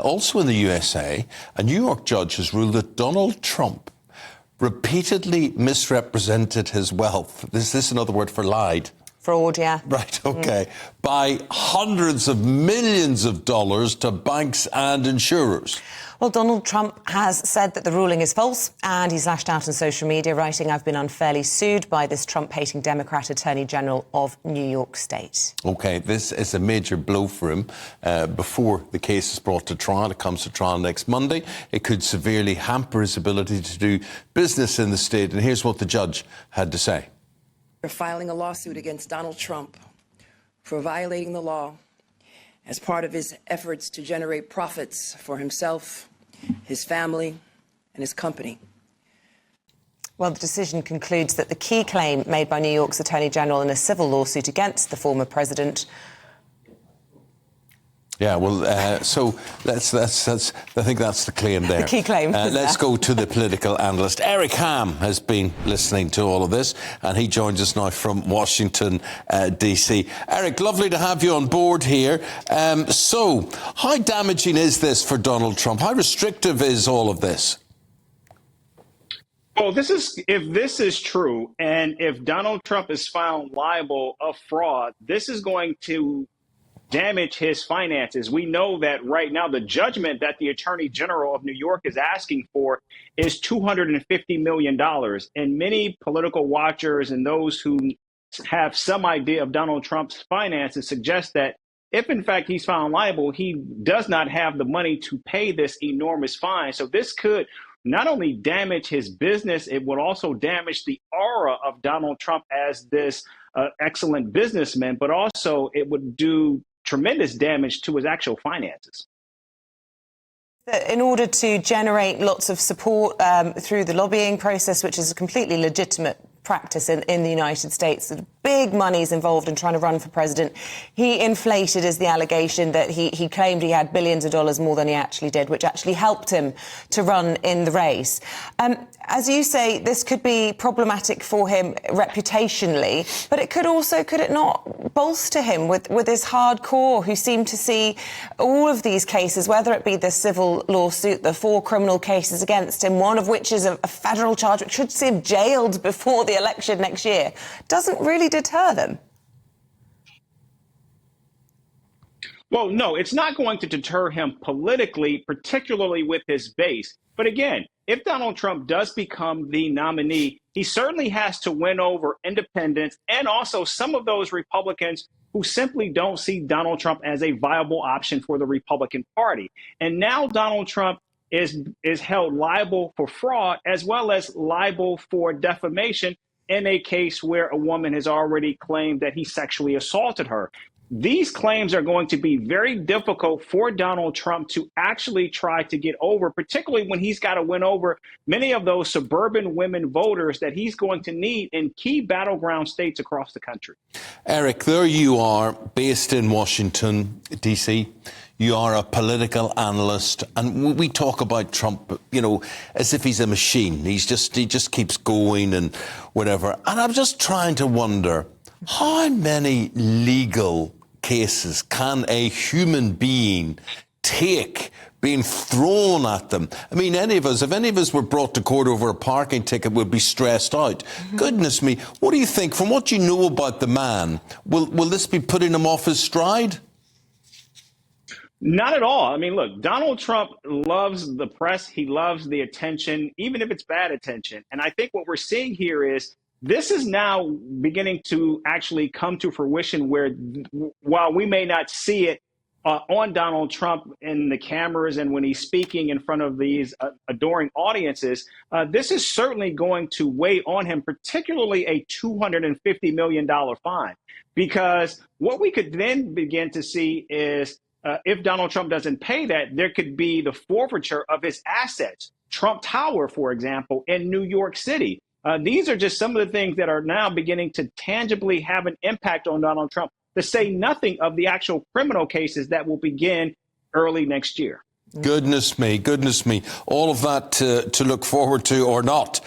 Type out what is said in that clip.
also in the USA, a New York judge has ruled that Donald Trump repeatedly misrepresented his wealth. Is this another word for lied? Fraud, yeah. Right, OK. By hundreds of millions of dollars to banks and insurers. Well, Donald Trump has said that the ruling is false, and he's lashed out on social media, writing, "I've been unfairly sued by this Trump-hating Democrat Attorney General of New York State." OK, this is a major blow for him. Before the case is brought to trial, it comes to trial next Monday. It could severely hamper his ability to do business in the state. And here's what the judge had to say. We're filing a lawsuit against Donald Trump for violating the law as part of his efforts to generate profits for himself, his family, and his company. Well, the decision concludes that the key claim made by New York's Attorney General in a civil lawsuit against the former president. Yeah, well, so I think that's the claim there. The key claim. Let's go to the political analyst. Eric Ham has been listening to all of this, and he joins us now from Washington, D.C. Eric, lovely to have you on board here. So, how damaging is this for Donald Trump? How restrictive is all of this? Well, if this is true, and if Donald Trump is found liable of fraud, this is going to damage his finances. We know that right now the judgment that the Attorney General of New York is asking for is $250 million. And many political watchers and those who have some idea of Donald Trump's finances suggest that if, in fact, he's found liable, he does not have the money to pay this enormous fine. So this could not only damage his business, it would also damage the aura of Donald Trump as this excellent businessman, but also it would do tremendous damage to his actual finances. In order to generate lots of support through the lobbying process, which is a completely legitimate practice in the United States, big money's involved in trying to run for president. He inflated, is the allegation, that he claimed he had billions of dollars more than he actually did, which actually helped him to run in the race. As you say, this could be problematic for him reputationally, but it could also, could it not, bolster him with his hardcore, who seem to see all of these cases, whether it be the civil lawsuit, the 4 criminal cases against him, one of which is a federal charge which should see him jailed before the election next year, doesn't really deter them. Well, no, it's not going to deter him politically, particularly with his base. But again, if Donald Trump does become the nominee, he certainly has to win over independents and also some of those Republicans who simply don't see Donald Trump as a viable option for the Republican Party. And now Donald Trump is held liable for fraud as well as liable for defamation in a case where a woman has already claimed that he sexually assaulted her. These claims are going to be very difficult for Donald Trump to actually try to get over, particularly when he's got to win over many of those suburban women voters that he's going to need in key battleground states across the country. Eric, there you are, based in Washington, D.C. You are a political analyst, and we talk about Trump, you know, as if he's a machine. He just keeps going and whatever. And I'm just trying to wonder, how many legal cases can a human being take being thrown at them? I mean, if any of us were brought to court over a parking ticket, we'd be stressed out. Goodness me, what do you think, from what you know about the man, will this be putting him off his stride? Not at all. I mean, look, Donald Trump loves the press. He loves the attention, even if it's bad attention. And I think what we're seeing here is this is now beginning to actually come to fruition, where while we may not see it on Donald Trump in the cameras and when he's speaking in front of these adoring audiences, this is certainly going to weigh on him, particularly a $250 million fine, because what we could then begin to see is if Donald Trump doesn't pay that, there could be the forfeiture of his assets. Trump Tower, for example, in New York City. These are just some of the things that are now beginning to tangibly have an impact on Donald Trump, to say nothing of the actual criminal cases that will begin early next year. Goodness me, goodness me. All of that to look forward to, or not.